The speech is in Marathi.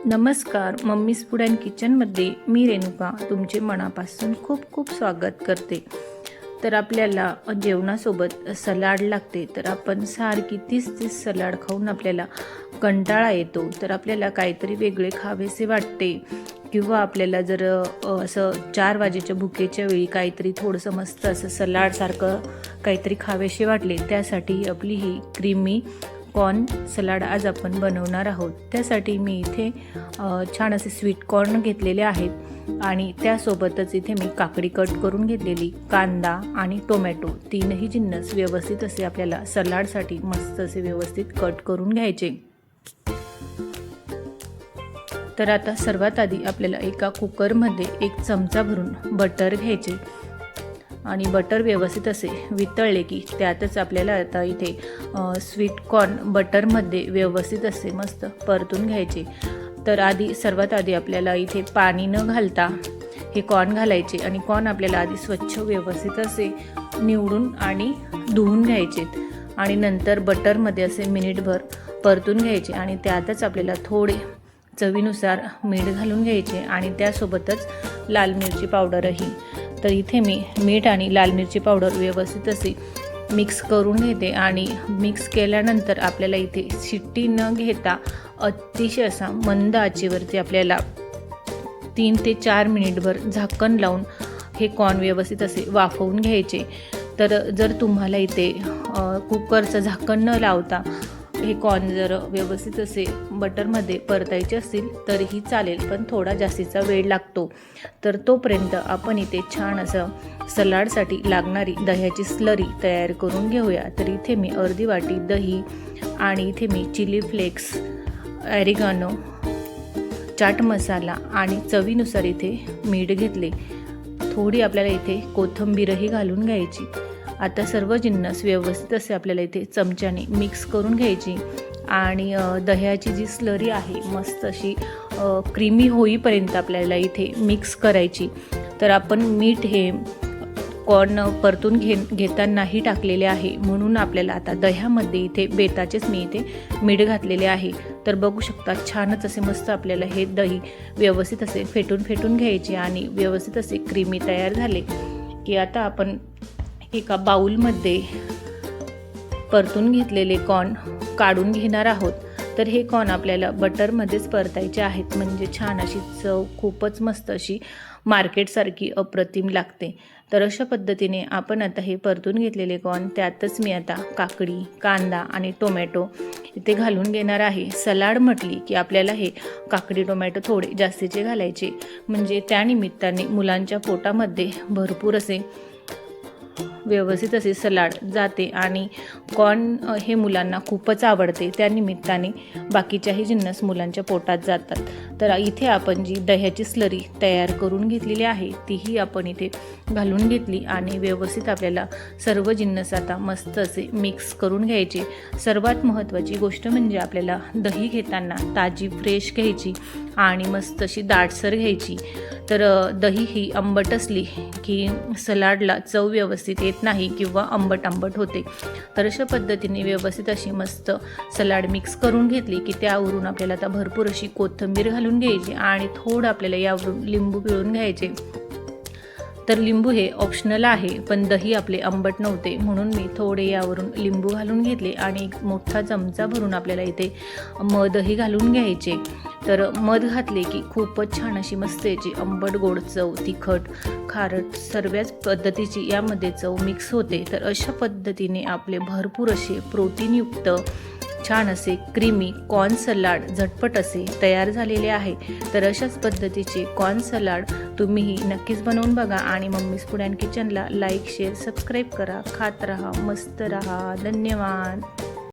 नमस्कार, मम्मीज फूड अँड किचनमध्ये मी रेणुका तुमचे मनापासून खूप खूप स्वागत करते। तर आपल्याला जेवणासोबत सलाड लागते, तर आपण सारखी तीच सलाड खाऊन आपल्याला कंटाळा येतो। तर आपल्याला काहीतरी वेगळे खावेसे वाटते किंवा आपल्याला जर असं 4 वाजेच्या भुकेच्या वेळी काहीतरी थोडंसं मस्त असं सलाडसारखं काहीतरी खावेसे वाटले, त्यासाठी आपली ही क्रीमी कॉर्न सलाड आज आपण बनवणार आहोत। त्यासाठी मी इथे छान असे स्वीट कॉर्न घेतलेले आहेत आणि त्यासोबतच इथे मी काकडी कट करून घेतलेली, कांदा आणि टोमॅटो तीनही जिन्नस व्यवस्थित असे आपल्याला सलाडसाठी मस्त असे व्यवस्थित कट करून घ्यायचे। तर आता सर्वात आधी आपल्याला एका कुकरमध्ये 1 चमचा भरून बटर घ्यायचे आणि बटर व्यवस्थित असे वितळले की त्यातच आपल्याला आता इथे स्वीट कॉर्न बटरमध्ये व्यवस्थित असे मस्त परतून घ्यायचे। तर सर्वात आधी आपल्याला इथे पाणी न घालता हे कॉर्न घालायचे आणि कॉर्न आपल्याला आधी स्वच्छ व्यवस्थित असे निवडून आणि धुवून घ्यायचे आणि नंतर बटरमध्ये असे मिनिटभर परतून घ्यायचे आणि त्यातच आपल्याला थोडे चवीनुसार मीठ घालून घ्यायचे आणि त्यासोबतच लाल मिरची पावडरही। तर इथे मी मीठ आणि लाल मिरची पावडर व्यवस्थित असे मिक्स करून घेते आणि मिक्स केल्यानंतर आपल्याला इथे शिट्टी न घेता अतिशय असा मंद आचेवरती आपल्याला 3 ते 4 मिनिटभर झाकण लावून हे कॉर्न व्यवस्थित असे वाफवून घ्यायचे। तर जर तुम्हाला इथे कुकरचं झाकण न लावता हे कॉर्न जर व्यवस्थित असे बटरमध्ये परतायचे असतील तरीही चालेल, पण थोडा जास्तीचा वेळ लागतो। तर तोपर्यंत आपण इथे छान असं सलाडसाठी लागणारी दह्याची स्लरी तयार करून घेऊया। तर इथे मी अर्धी वाटी दही आणि इथे मी chilli flakes, oregano, chaat masala आणि चवीनुसार इथे मीठ घेतले। थोडी आपल्याला इथे कोथिंबीरही घालून घ्यायची। आता सर्व जिन्नस व्यवस्थित असे आपल्याला इथे चमच्याने मिक्स करून घ्यायची आणि दह्याची जी स्लरी आहे मस्त अशी क्रीमी होईपर्यंत आपल्याला इथे मिक्स करायची। तर आपण मीठ हे कॉर्न परतून घेतानाही टाकलेले आहे, म्हणून आपल्याला आता दह्यामध्ये इथे बेताचेच मी इथे मीठ घातलेले आहे। तर बघू शकता छानच असे मस्त आपल्याला हे दही व्यवस्थित असे फेटून घ्यायचे आणि व्यवस्थित असे क्रीमी तयार झाले की आता आपण एका बाउलमध्ये परतून घेतलेले कॉर्न काढून घेणार आहोत। तर हे कॉर्न आपल्याला बटरमध्येच परतायचे आहेत, म्हणजे छान अशी चव खूपच मस्त अशी मार्केटसारखी अप्रतिम लागते। तर अशा पद्धतीने आपण आता हे परतून घेतलेले कॉर्न त्यातच मी आता काकडी, कांदा आणि टोमॅटो इथे घालून घेणार आहे। सलाड म्हटली की आपल्याला हे काकडी टोमॅटो थोडे जास्तीचे घालायचे, म्हणजे त्यानिमित्ताने मुलांच्या पोटामध्ये भरपूर असे व्यवस्थित असे सलाड जाते आणि कॉर्न हे मुलांना खूपच आवडते, त्यानिमित्ताने बाकीच्याही जिन्नस मुलांच्या पोटात जातात। तर इथे आपण जी दह्याची स्लरी तयार करून घेतलेली आहे तीही आपण इथे घालून घेतली आणि व्यवस्थित आपल्याला सर्व जिन्नस आता मस्त असे मिक्स करून घ्यायचे। सर्वात महत्त्वाची गोष्ट म्हणजे आपल्याला दही घेताना ताजी फ्रेश घ्यायची आणि मस्त अशी दाटसर घ्यायची। तर दही ही आंबट असली की सलाडला चव व्यवस्थित येत नाही किंवा आंबट होते। तर अशा पद्धतीने व्यवस्थित अशी मस्त सलाड मिक्स करून घेतली की त्यावरून आपल्याला आता भरपूर अशी कोथिंबीर घालून घ्यायची आणि थोडं आपल्याला यावरून लिंबू पिळून घ्यायचे। तर लिंबू हे ऑप्शनल आहे, पण दही आपले आंबट नव्हते म्हणून मी थोडे यावरून लिंबू घालून घेतले आणि एक मोठा चमचा भरून आपल्याला इथे मधही घालून घ्यायचे। तर मध घातले की खूपच छान अशी मस्त याची आंबट गोड चव, तिखट खारट सर्वच पद्धतीची यामध्ये चव मिक्स होते। तर अशा पद्धतीने आपले भरपूर असे प्रोटीनयुक्त छान असे क्रीमी कॉर्न सलाड झटपट असे तयार झालेले आहे। तर अशाच पद्धतीचे कॉर्न सलाड तुम्हीही नक्कीच बनवून बघा आणि मम्मीज फूड अँड किचनला लाईक, शेअर, सबस्क्राईब करा। खात रहा, मस्त रहा। धन्यवाद।